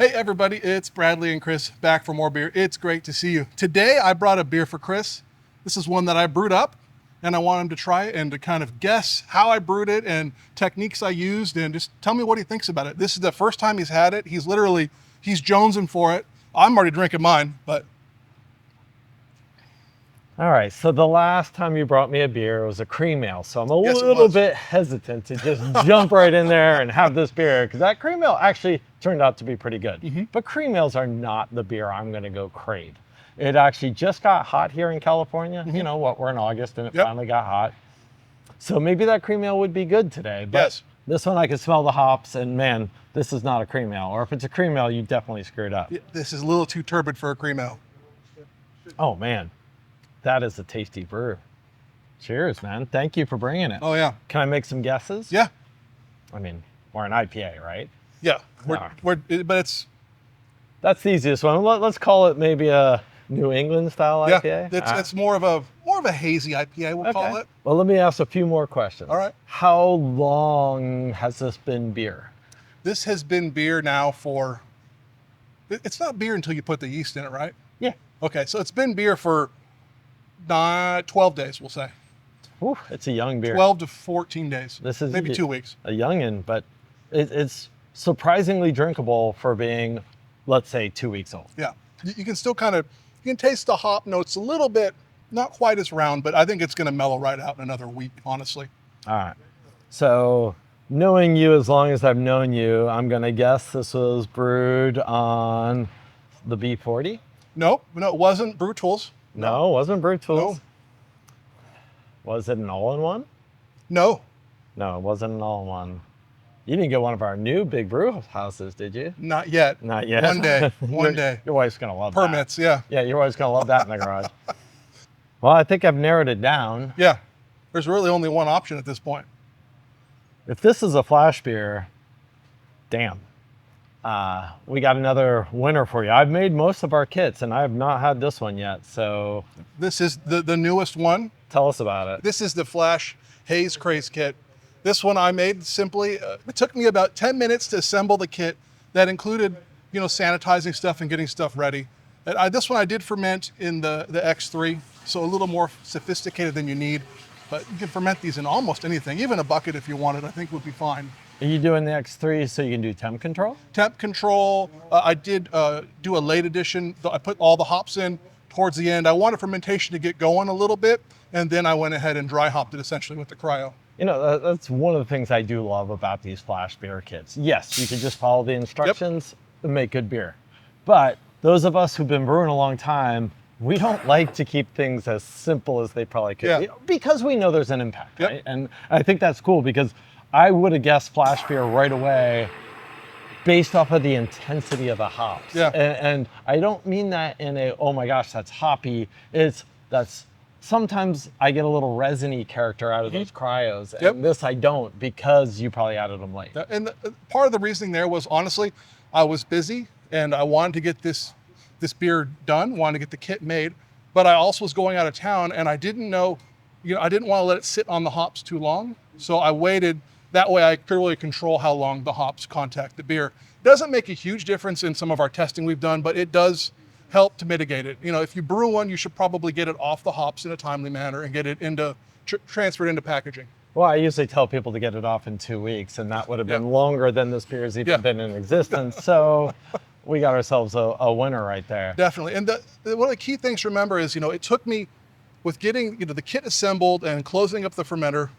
Hey everybody, it's Bradley and Chris back for more beer. It's great to see you. Today I brought a beer for Chris. This is one that I brewed up and I want him to try it and to kind of guess how I brewed it and techniques I used and just tell me what he thinks about it. This is the first time he's had it. He's jonesing for it. I'm already drinking mine, but. All right, so the last time you brought me a beer, it was a cream ale. So I'm a little bit hesitant to just jump right in there and have this beer because that cream ale actually turned out to be pretty good. Mm-hmm. But cream ales are not the beer I'm gonna go crave. It actually just got hot here in California. Mm-hmm. You know what, we're in August and it finally got hot. So maybe that cream ale would be good today. But yes. This one I can smell the hops and man, this is not a cream ale. Or if it's a cream ale, you definitely screwed up. This is a little too turbid for a cream ale. Oh man. That is a tasty brew. Cheers, man. Thank you for bringing it. Oh, yeah. Can I make some guesses? Yeah. I mean, we're an IPA, right? Yeah. But it's... That's the easiest one. Let's call it maybe a New England style IPA. Yeah, it's more of a hazy IPA, we'll call it. Well, let me ask a few more questions. All right. How long has this been beer? This has been beer now for... It's not beer until you put the yeast in it, right? Yeah. Okay, so it's been beer for 12 days, we'll say. Ooh, it's a young beer. 12 to 14 days. This is maybe 2 weeks. A youngin', but it's surprisingly drinkable for being, let's say, 2 weeks old. Yeah, you can still you can taste the hop notes a little bit, not quite as round, but I think it's going to mellow right out in another week, honestly. All right. So knowing you as long as I've known you, I'm going to guess this was brewed on the B40? No, it wasn't Brew Tools. No, it wasn't Brew Tools. No. Was it an all-in-one? No. No, it wasn't an all-in-one. You didn't get one of our new big brew houses, did you? Not yet. Not yet. One day. One day. Your wife's going to love Permits, that. yeah. Yeah, your wife's going to love that in the garage. Well, I think I've narrowed it down. Yeah. There's really only one option at this point. If this is a flash beer, damn. We got another winner for you. I've made most of our kits and I have not had this one yet, so. This is the newest one. Tell us about it. This is the Flash Haze Craze kit. This one I made simply, it took me about 10 minutes to assemble the kit that included, sanitizing stuff and getting stuff ready. This one I did ferment in the X3, so a little more sophisticated than you need, but you can ferment these in almost anything, even a bucket if you wanted, I think would be fine. Are you doing the X3 so you can do temp control? Temp control, I did do a late edition. I put all the hops in towards the end. I wanted fermentation to get going a little bit, and then I went ahead and dry hopped it essentially with the cryo. That's one of the things I do love about these flash beer kits. Yes, you can just follow the instructions and make good beer. But those of us who've been brewing a long time, we don't like to keep things as simple as they probably could be because we know there's an impact, right? And I think that's cool because I would have guessed flash beer right away based off of the intensity of the hops. Yeah. And I don't mean that in a, oh my gosh, that's hoppy. Sometimes I get a little resiny character out of those cryos, and this I don't because you probably added them late. And part of the reasoning there was, honestly, I was busy and I wanted to get this beer done, wanted to get the kit made, but I also was going out of town and I didn't know, I didn't want to let it sit on the hops too long. So I waited. That way I could really control how long the hops contact the beer. Doesn't make a huge difference in some of our testing we've done, but it does help to mitigate it. If you brew one, you should probably get it off the hops in a timely manner and get it transferred into packaging. Well, I usually tell people to get it off in 2 weeks, and that would have been longer than this beer's even been in existence. So we got ourselves a winner right there. Definitely. And one of the key things to remember is, it took me with getting the kit assembled and closing up the fermenter,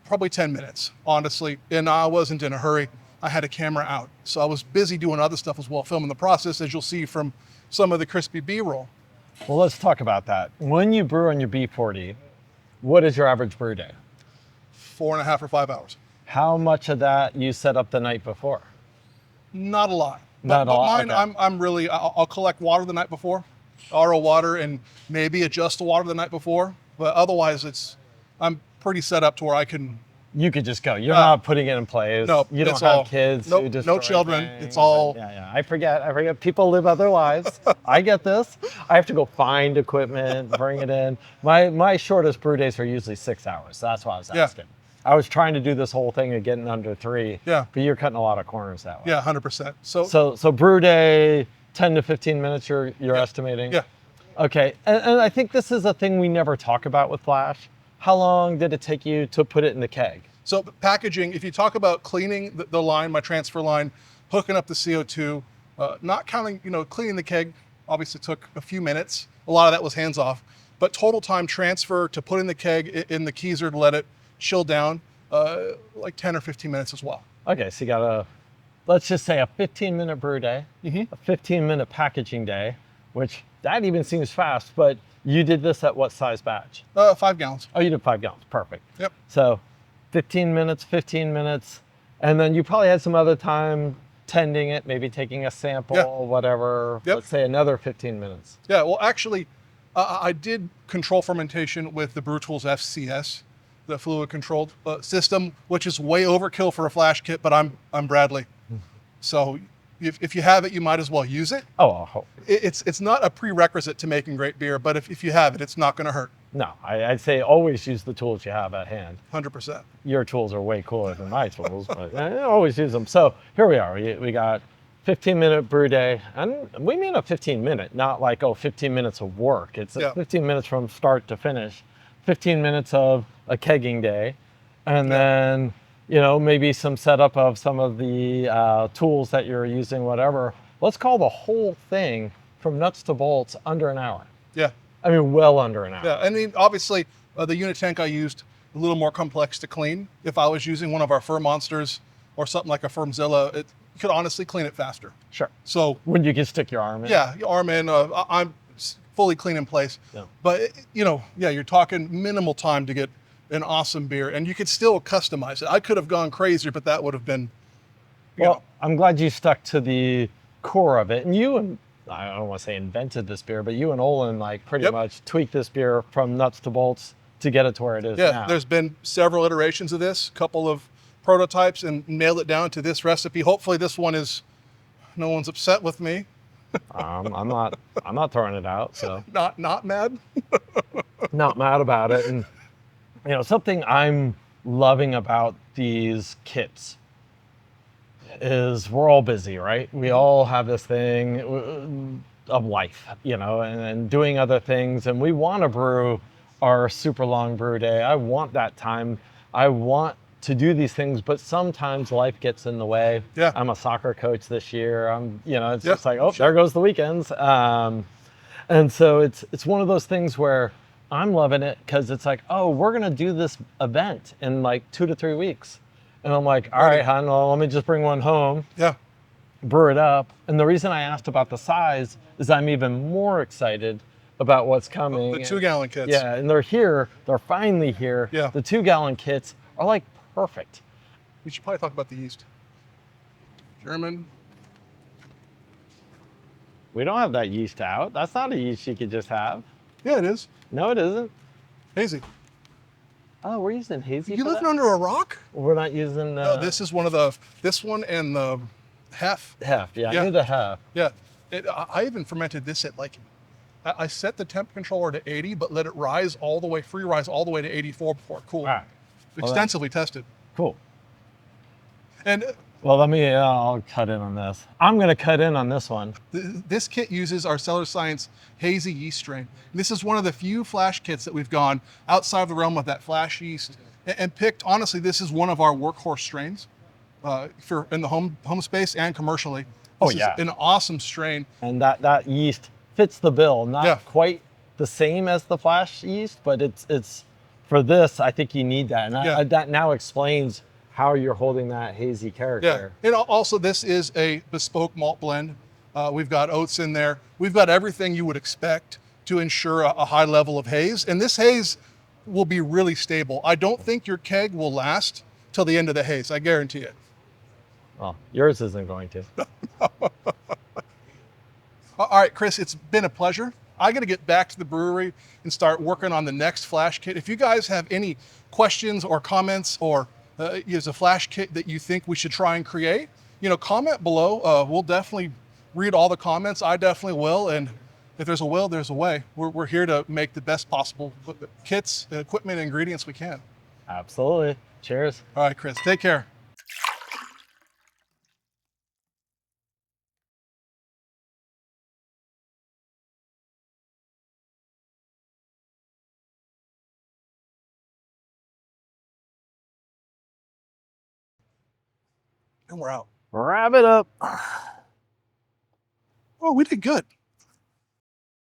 probably 10 minutes, honestly. And I wasn't in a hurry. I had a camera out. So I was busy doing other stuff as well, filming the process, as you'll see from some of the crispy B-roll. Well, let's talk about that. When you brew on your B40, what is your average brew day? 4.5 or 5 hours. How much of that you set up the night before? Not a lot. Not a lot. Mine, okay. I'll collect water the night before, RO water, and maybe adjust the water the night before. But otherwise, I'm pretty set up to where I can. You could just go. You're not putting it in place. No, you don't have kids. Nope, no children. It's all. Yeah. I forget. People live other lives. I get this. I have to go find equipment, bring it in. My shortest brew days are usually 6 hours. That's why I was asking. I was trying to do this whole thing of getting under 3. Yeah. But you're cutting a lot of corners that way. Yeah, 100%. So brew day, 10 to 15 minutes you're estimating? Yeah. Okay, and I think this is a thing we never talk about with Flash. How long did it take you to put it in the keg? So packaging, if you talk about cleaning the line, my transfer line, hooking up the CO2, not counting, cleaning the keg, obviously took a few minutes. A lot of that was hands off, but total time transfer to putting the keg in the keezer to let it chill down, like 10 or 15 minutes as well. Okay, so you got let's just say a 15-minute brew day, a 15-minute packaging day, which that even seems fast, but you did this at what size batch? 5 gallons. Oh, you did 5 gallons, perfect. Yep. So 15 minutes, and then you probably had some other time tending it, maybe taking a sample, whatever. Yep. Let's say another 15 minutes. Yeah, well, actually, I did control fermentation with the Brew Tools FCS, the fluid controlled system, which is way overkill for a flash kit, but I'm Bradley. So if you have it, you might as well use it. Oh, I hope. It's not a prerequisite to making great beer, but if you have it, it's not going to hurt. No, I'd say always use the tools you have at hand. 100%. Your tools are way cooler than my tools, but I always use them. So here we are. We got 15-minute brew day, and we mean a 15-minute, not like 15 minutes of work. It's 15 minutes from start to finish. 15 minutes of a kegging day, and then maybe some setup of some of the tools that you're using, whatever. Let's call the whole thing from nuts to bolts under an hour. Yeah. I mean, well under an hour. Yeah, I mean, obviously, the unit tank I used, a little more complex to clean. If I was using one of our Fur Monsters or something like a Firmzilla, you could honestly clean it faster. Sure. So when you can stick your arm in. Yeah, your arm in. I'm fully clean in place. Yeah. But, you're talking minimal time to get an awesome beer, and you could still customize it. I could have gone crazier, but that would have been, Well, I'm glad you stuck to the core of it. And you and, I don't want to say invented this beer, but you and Olin pretty much tweaked this beer from nuts to bolts to get it to where it is now. Yeah, there's been several iterations of this, couple of prototypes, and nailed it down to this recipe. Hopefully this one no one's upset with me. I'm not throwing it out, so. Not mad? Not mad about it. And something I'm loving about these kits is we're all busy, right? We all have this thing of life, and doing other things, and we want to brew our super long brew day. I want that time. I want to do these things, but sometimes life gets in the way. Yeah. I'm a soccer coach this year. It's just like, there goes the weekends. And so it's one of those things where I'm loving it because it's like, we're going to do this event in like 2 to 3 weeks. And I'm like, all right, hon, well, let me just bring one home. Yeah. Brew it up. And the reason I asked about the size is I'm even more excited about what's coming. The 2-gallon kits. Yeah, and they're here. They're finally here. Yeah. The 2-gallon kits are like perfect. We should probably talk about the yeast. German. We don't have that yeast out. That's not a yeast you could just have. Yeah, it is. No, it isn't. Hazy. Oh, we're using Hazy. You living under a rock? We're not using. No, this is this one and the hef. Hef, yeah. I knew the hef. Yeah. I even fermented this at I set the temp controller to 80, but let it rise all the way, free rise all the way to 84 before it cooled. Right. Well, extensively tested. Cool. And well, I'll cut in on this. I'm going to cut in on this one. This kit uses our Cellar Science Hazy yeast strain. This is one of the few flash kits that we've gone outside of the realm of that flash yeast and picked, honestly, this is one of our workhorse strains for in the home space and commercially. This is an awesome strain. And that yeast fits the bill. Not quite the same as the flash yeast, but it's for this, I think you need that. And that now explains how you're holding that hazy character. Yeah, and also this is a bespoke malt blend. We've got oats in there. We've got everything you would expect to ensure a high level of haze. And this haze will be really stable. I don't think your keg will last till the end of the haze. I guarantee it. Well, yours isn't going to. All right, Chris, it's been a pleasure. I got to get back to the brewery and start working on the next flash kit. If you guys have any questions or comments or is a flash kit that you think we should try and create, comment below. We'll definitely read all the comments. I definitely will. And if there's a will, there's a way. We're here to make the best possible kits, equipment, and ingredients we can. Absolutely. Cheers. All right, Chris, take care. And we're out. Wrap it up. Oh, we did good.